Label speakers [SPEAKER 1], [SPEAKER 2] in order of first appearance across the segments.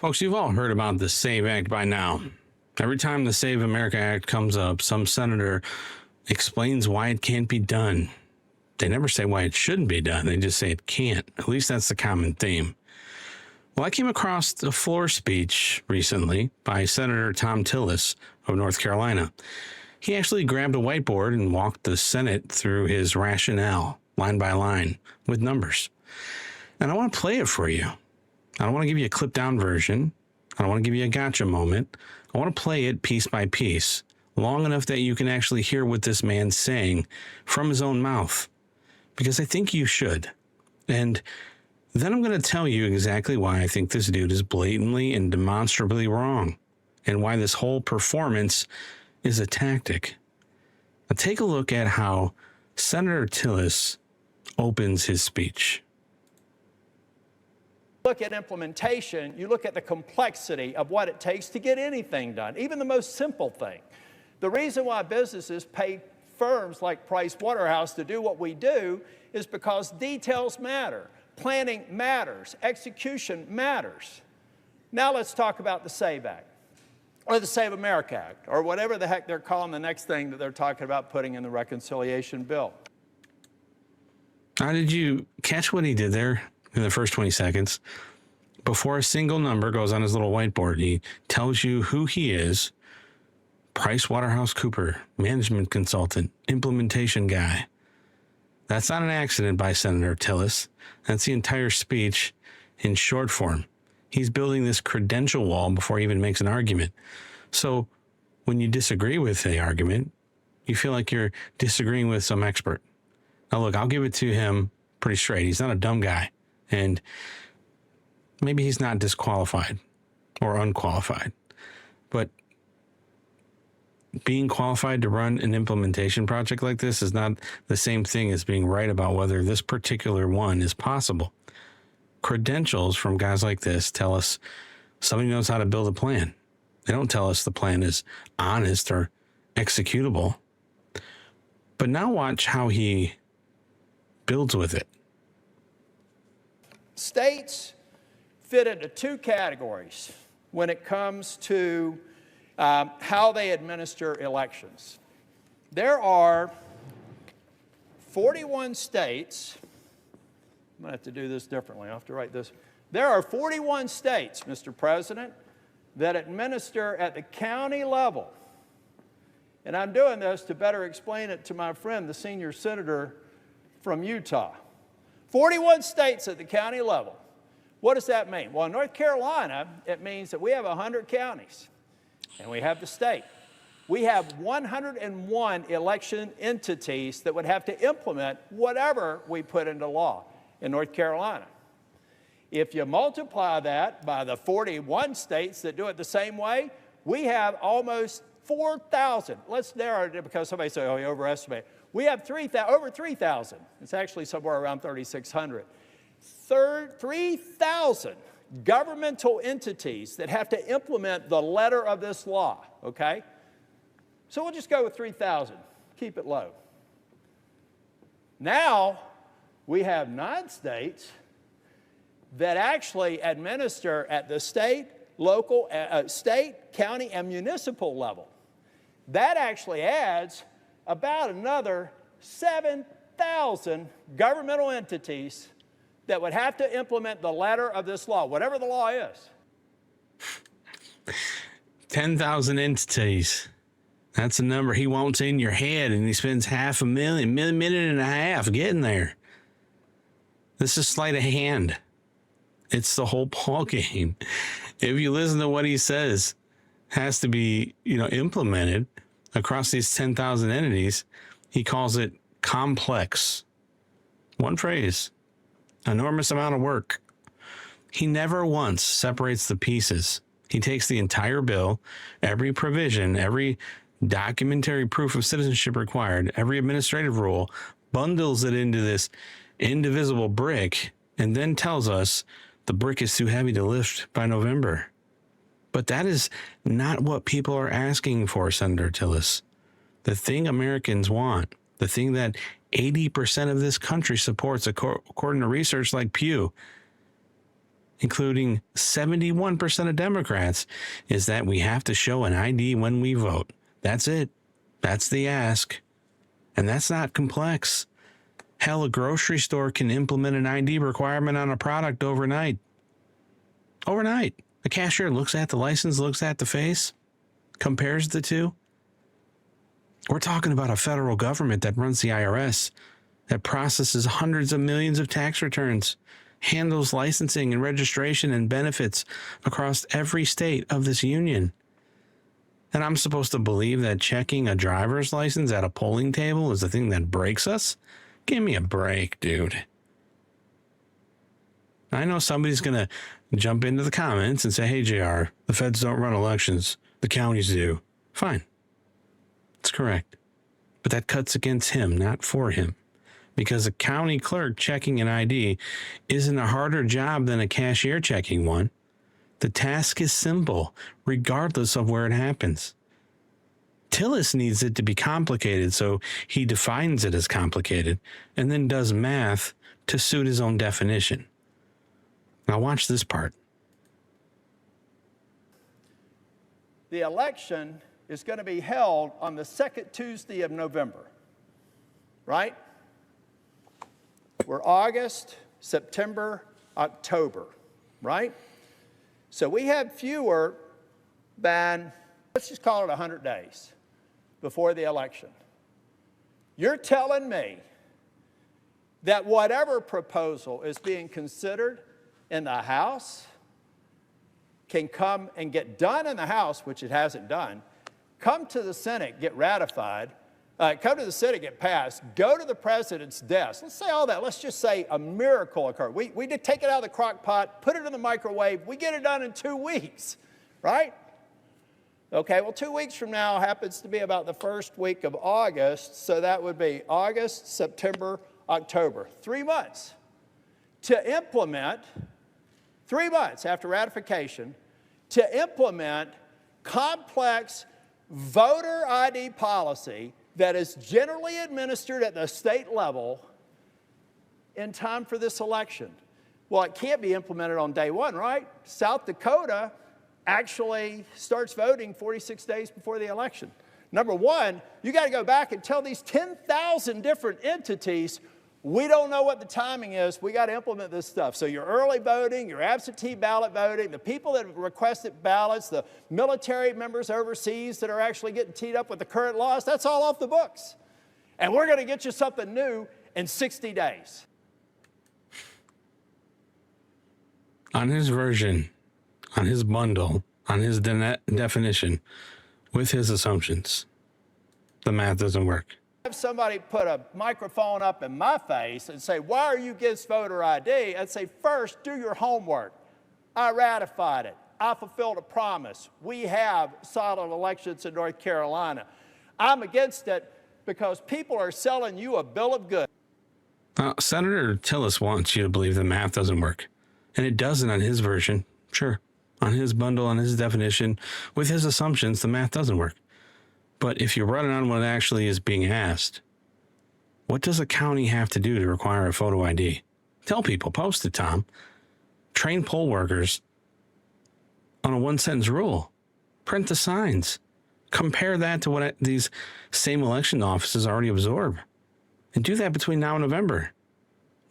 [SPEAKER 1] Folks, you've all heard about the SAVE Act by now. Every time the Save America Act comes up, some senator explains why it can't be done. They never say why it shouldn't be done. They just say it can't. At least that's the common theme. Well, I came across a floor speech recently by Senator Thom Tillis of North Carolina. He actually grabbed a whiteboard and walked the Senate through his rationale, line by line, with numbers. And I want to play it for you. I don't want to give you a clipped down version. I don't want to give you a gotcha moment. I want to play it piece by piece, long enough that you can actually hear what this man's saying from his own mouth, because I think you should. And then I'm going to tell you exactly why I think this dude is blatantly and demonstrably wrong, and why this whole performance is a tactic. Now take a look at how Senator Tillis opens his speech.
[SPEAKER 2] Look at implementation, you look at the complexity of what it takes to get anything done, even the most simple thing. The reason why businesses pay firms like Price Waterhouse to do what we do is because details matter, planning matters, execution matters. Now let's talk about the SAVE Act, or the Save America Act, or whatever the heck they're calling the next thing that they're talking about putting in the reconciliation bill.
[SPEAKER 1] How did you catch what he did there? In the first 20 seconds, before a single number goes on his little whiteboard, he tells you who he is: Price Waterhouse Cooper, management consultant, implementation guy. That's not an accident by Senator Tillis. That's the entire speech in short form. He's building this credential wall before he even makes an argument. So when you disagree with the argument, you feel like you're disagreeing with some expert. Now look, I'll give it to him pretty straight. He's not a dumb guy. And maybe he's not disqualified or unqualified, but being qualified to run an implementation project like this is not the same thing as being right about whether this particular one is possible. Credentials from guys like this tell us somebody knows how to build a plan. They don't tell us the plan is honest or executable. But now watch how he builds with it.
[SPEAKER 2] States fit into two categories when it comes to how they administer elections. There are 41 states. I'm going to have to do this differently. I'll have to write this. There are 41 states, Mr. President, that administer at the county level. And I'm doing this to better explain it to my friend, the senior senator from Utah. 41 states at the county level. What does that mean? Well, in North Carolina, it means that we have 100 counties, and we have the state. We have 101 election entities that would have to implement whatever we put into law in North Carolina. If you multiply that by the 41 states that do it the same way, we have almost 4,000. Let's narrow it because somebody say, oh, you overestimate. We have over 3,000. It's actually somewhere around 3,600. 3,000 governmental entities that have to implement the letter of this law, okay? So we'll just go with 3,000. Keep it low. Now, we have 9 states that actually administer at the state, local, state, county, and municipal level. That actually adds about another 7,000 governmental entities that would have to implement the letter of this law, whatever the law is.
[SPEAKER 1] 10,000 entities. That's a number he wants in your head, and he spends minute and a half getting there. This is sleight of hand. It's the whole ball game. If you listen to what he says, has to be, implemented across these 10,000 entities. He calls it complex. One phrase, enormous amount of work. He never once separates the pieces. He takes the entire bill, every provision, every documentary proof of citizenship required, every administrative rule, bundles it into this indivisible brick, and then tells us the brick is too heavy to lift by November. But that is not what people are asking for, Senator Tillis. The thing Americans want, the thing that 80% of this country supports, according to research like Pew, including 71% of Democrats, is that we have to show an ID when we vote. That's it. That's the ask. And that's not complex. Hell, a grocery store can implement an ID requirement on a product overnight. Overnight. The cashier looks at the license, looks at the face, compares the two. We're talking about a federal government that runs the IRS, that processes hundreds of millions of tax returns, handles licensing and registration and benefits across every state of this union. And I'm supposed to believe that checking a driver's license at a polling table is the thing that breaks us? Give me a break, dude. I know somebody's going to jump into the comments and say, hey, JR, the feds don't run elections. The counties do. Fine. That's correct. But that cuts against him, not for him. Because a county clerk checking an ID isn't a harder job than a cashier checking one. The task is simple, regardless of where it happens. Tillis needs it to be complicated, so he defines it as complicated and then does math to suit his own definition. Now watch this part.
[SPEAKER 2] The election is going to be held on the second Tuesday of November, right? We're August, September, October, right? So we have fewer than, let's just call it 100 days before the election. You're telling me that whatever proposal is being considered in the House can come and get done in the House, which it hasn't done, come to the Senate, get ratified, come to the Senate, get passed, go to the president's desk. Let's say all that. Let's just say a miracle occurred. We did take it out of the crock pot, put it in the microwave. We get it done in 2 weeks, right? Okay, well, 2 weeks from now happens to be about the first week of August. So that would be August, September, October. 3 months to implement, 3 months after ratification, to implement complex voter ID policy that is generally administered at the state level in time for this election. Well, it can't be implemented on day one, right? South Dakota actually starts voting 46 days before the election. Number one, you got to go back and tell these 10,000 different entities, we don't know what the timing is. We got to implement this stuff. So your early voting, your absentee ballot voting, the people that have requested ballots, the military members overseas that are actually getting teed up with the current laws, that's all off the books. And we're going to get you something new in 60 days.
[SPEAKER 1] On his version, on his bundle, on his definition, with his assumptions, the math doesn't work.
[SPEAKER 2] Have somebody put a microphone up in my face and say, why are you against voter ID? I'd say, first, do your homework. I ratified it. I fulfilled a promise. We have solid elections in North Carolina. I'm against it because people are selling you a bill of goods.
[SPEAKER 1] Senator Tillis wants you to believe the math doesn't work. And it doesn't on his version. Sure. On his bundle, on his definition, with his assumptions, the math doesn't work. But if you run it on what actually is being asked, what does a county have to do to require a photo ID? Tell people, post it, Tom. Train poll workers on a one-sentence rule. Print the signs. Compare that to what these same election offices already absorb. And do that between now and November.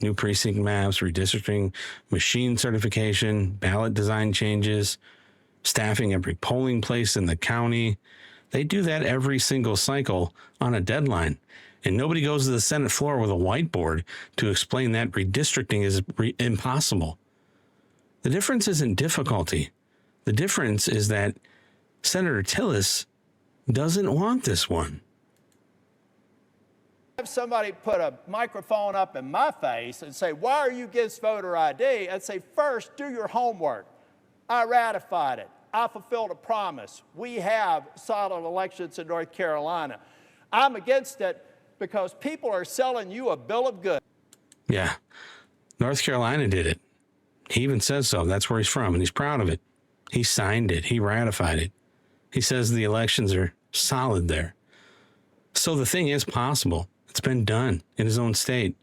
[SPEAKER 1] New precinct maps, redistricting, machine certification, ballot design changes, staffing every polling place in the county. They do that every single cycle on a deadline. And nobody goes to the Senate floor with a whiteboard to explain that redistricting is impossible. The difference isn't difficulty. The difference is that Senator Tillis doesn't want this one.
[SPEAKER 2] Have somebody put a microphone up in my face and say, why are you against voter ID? I'd say, first, do your homework. I ratified it. I fulfilled a promise. We have solid elections in North Carolina. I'm against it because people are selling you a bill of goods.
[SPEAKER 1] Yeah, North Carolina did it. He even says so. That's where he's from, and he's proud of it. He signed it. He ratified it. He says the elections are solid there. So the thing is possible. It's been done in his own state,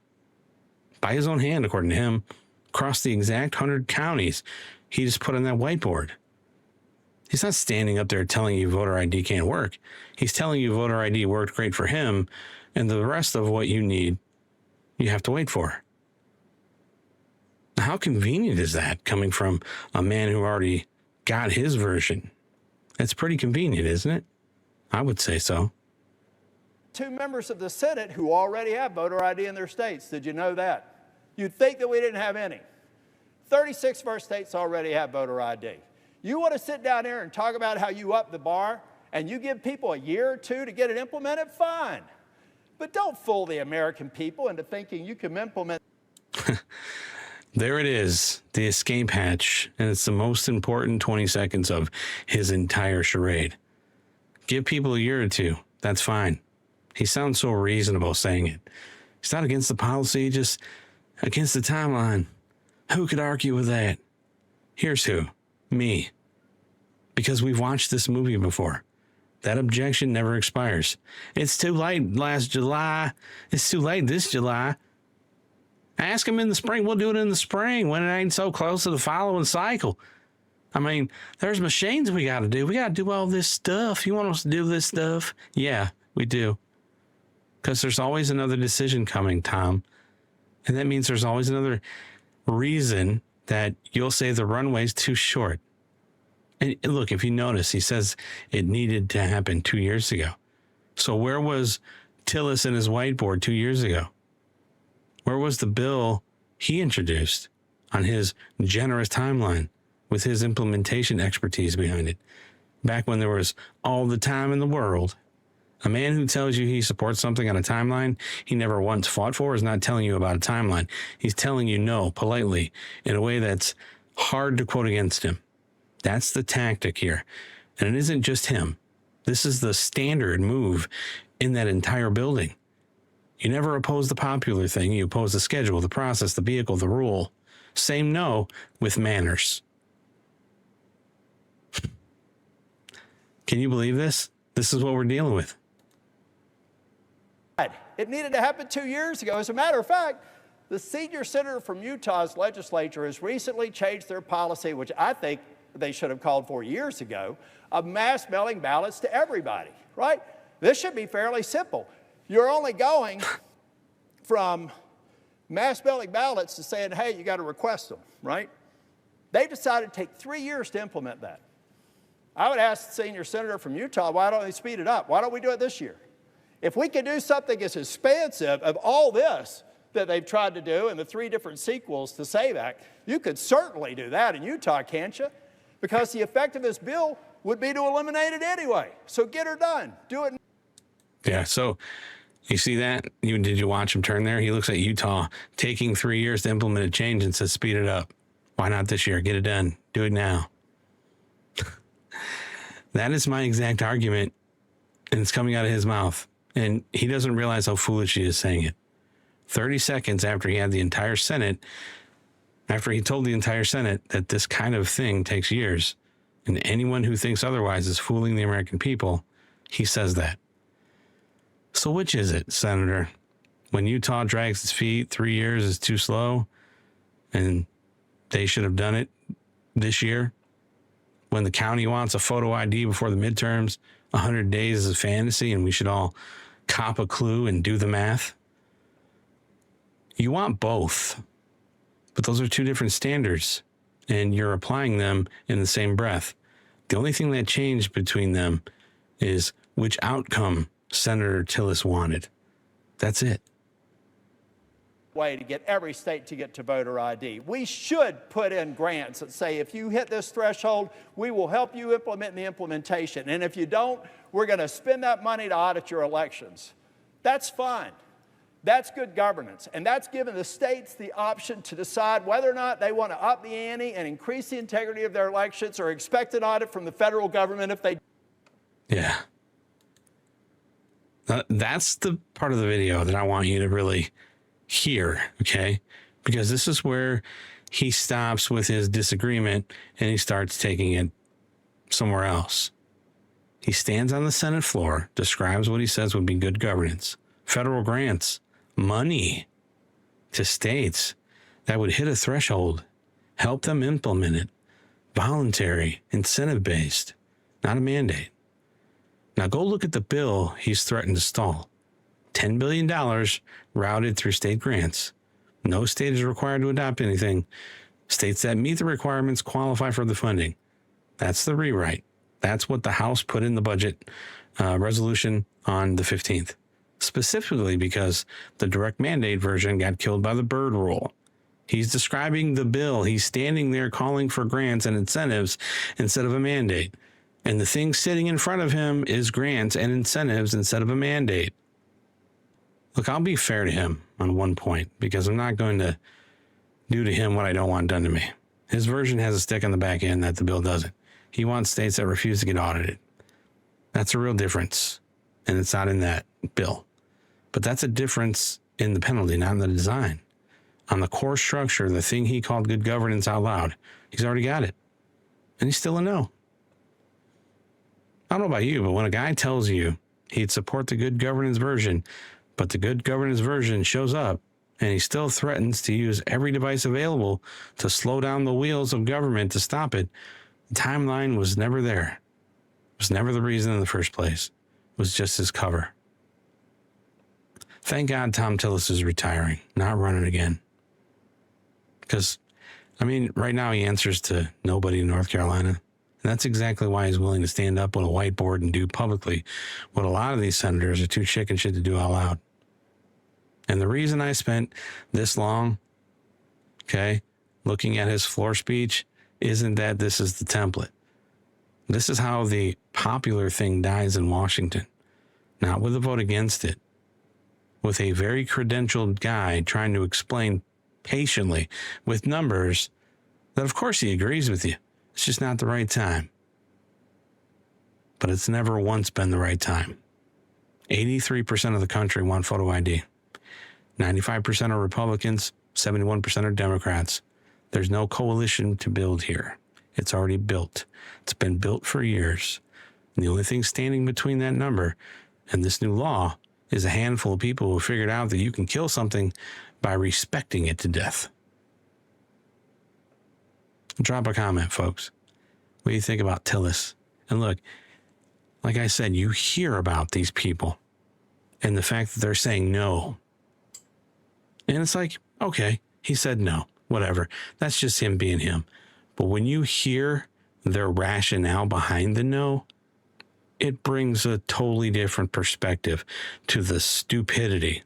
[SPEAKER 1] by his own hand, according to him, across the exact 100 counties he just put on that whiteboard. He's not standing up there telling you voter ID can't work. He's telling you voter ID worked great for him, and the rest of what you need, you have to wait for. How convenient is that coming from a man who already got his version? It's pretty convenient, isn't it? I would say so.
[SPEAKER 2] 2 members of the Senate who already have voter ID in their states. Did you know that? You'd think that we didn't have any. 36 of our states already have voter ID. You want to sit down here and talk about how you up the bar and you give people a year or 2 to get it implemented? Fine. But don't fool the American people into thinking you can implement.
[SPEAKER 1] There it is, the escape hatch, and it's the most important 20 seconds of his entire charade. Give people a year or 2. That's fine. He sounds so reasonable saying it. He's not against the policy, just against the timeline. Who could argue with that? Here's who. Me. Because we've watched this movie before. That objection never expires. It's too late last July. It's too late this July. Ask him in the spring. We'll do it in the spring when it ain't so close to the following cycle. I mean, there's machines we got to do. We got to do all this stuff. You want us to do this stuff? Yeah, we do. Because there's always another decision coming, Tom. And that means there's always another reason that you'll say the runway's too short. And look, if you notice, he says it needed to happen 2 years ago. So where was Tillis and his whiteboard 2 years ago? Where was the bill he introduced on his generous timeline with his implementation expertise behind it? Back when there was all the time in the world. A man who tells you he supports something on a timeline he never once fought for is not telling you about a timeline. He's telling you no, politely, in a way that's hard to quote against him. That's the tactic here. And it isn't just him. This is the standard move in that entire building. You never oppose the popular thing. You oppose the schedule, the process, the vehicle, the rule. Same no with manners. Can you believe this? This is what we're dealing with.
[SPEAKER 2] It needed to happen 2 years ago. As a matter of fact, the senior senator from Utah's legislature has recently changed their policy, which I think they should have called for years ago, of mass mailing ballots to everybody, right? This should be fairly simple. You're only going from mass mailing ballots to saying, hey, you got to request them, right? They decided to take 3 years to implement that. I would ask the senior senator from Utah, why don't they speed it up? Why don't we do it this year? If we could do something as expansive of all this that they've tried to do in the 3 different sequels to SAVE Act, you could certainly do that in Utah, can't you? Because the effect of this bill would be to eliminate it anyway. So get her done. Do it.
[SPEAKER 1] Yeah, so you see that? Did you watch him turn there? He looks at Utah taking 3 years to implement a change and says, speed it up. Why not this year? Get it done. Do it now. That is my exact argument, and it's coming out of his mouth. And he doesn't realize how foolish he is saying it. 30 seconds after he had the entire Senate, after he told the entire Senate that this kind of thing takes years, and anyone who thinks otherwise is fooling the American people, he says that. So which is it, Senator? When Utah drags its feet, 3 years is too slow, and they should have done it this year? When the county wants a photo ID before the midterms, 100 days is a fantasy, and we should all cop a clue and do the math? You want both, but those are 2 different standards, and you're applying them in the same breath. The only thing that changed between them is which outcome Senator Tillis wanted. That's it.
[SPEAKER 2] Way to get every state to get to voter ID. We should put in grants that say, if you hit this threshold, we will help you implement the implementation. And if you don't, we're going to spend that money to audit your elections. That's fine. That's good governance. And that's given the states the option to decide whether or not they want to up the ante and increase the integrity of their elections or expect an audit from the federal government if they.
[SPEAKER 1] Yeah. That's the part of the video that I want you to really hear, okay? Because this is where he stops with his disagreement and he starts taking it somewhere else. He stands on the Senate floor, describes what he says would be good governance, federal grants, money to states, that would hit a threshold, help them implement it. Voluntary, incentive-based, not a mandate. Now go look at the bill he's threatened to stall. $10 billion routed through state grants. No state is required to adopt anything. States that meet the requirements qualify for the funding. That's the rewrite. That's what the House put in the budget resolution on the 15th, specifically because the direct mandate version got killed by the Byrd rule. He's describing the bill. He's standing there calling for grants and incentives instead of a mandate. And the thing sitting in front of him is grants and incentives instead of a mandate. Look, I'll be fair to him on one point, because I'm not going to do to him what I don't want done to me. His version has a stick on the back end that the bill doesn't. He wants states that refuse to get audited. That's a real difference, and it's not in that bill. But that's a difference in the penalty, not in the design. On the core structure, the thing he called good governance out loud, he's already got it. And he's still a no. I don't know about you, but when a guy tells you he'd support the good governance version, but the good governance version shows up and he still threatens to use every device available to slow down the wheels of government to stop it, the timeline was never there. It was never the reason in the first place. It was just his cover. Thank God Thom Tillis is retiring, not running again. Because, right now he answers to nobody in North Carolina. And that's exactly why he's willing to stand up on a whiteboard and do publicly what a lot of these senators are too chicken shit to do out loud. And the reason I spent this long, looking at his floor speech, isn't that this is the template. This is how the popular thing dies in Washington. Not with a vote against it. With a very credentialed guy trying to explain patiently with numbers that of course he agrees with you. It's just not the right time. But it's never once been the right time. 83% of the country want photo ID. 95% are Republicans, 71% are Democrats. There's no coalition to build here. It's already built. It's been built for years. And the only thing standing between that number and this new law is a handful of people who figured out that you can kill something by respecting it to death. Drop a comment, folks. What do you think about Tillis? And look, like I said, you hear about these people and the fact that they're saying no. And it's like, okay, he said no, whatever. That's just him being him. But when you hear their rationale behind the no, it brings a totally different perspective to the stupidity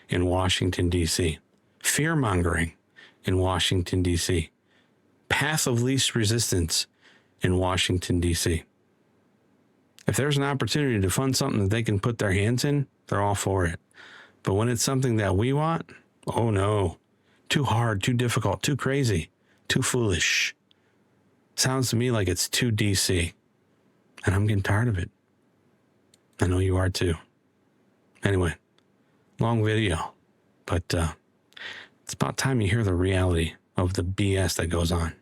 [SPEAKER 1] in Washington, D.C. Fear-mongering in Washington, D.C. Path of least resistance in Washington, D.C. If there's an opportunity to fund something that they can put their hands in, they're all for it. But when it's something that we want, oh no. Too hard, too difficult, too crazy, too foolish. Sounds to me like it's too D.C. And I'm getting tired of it. I know you are too. Anyway, long video, but it's about time you hear the reality of the BS that goes on.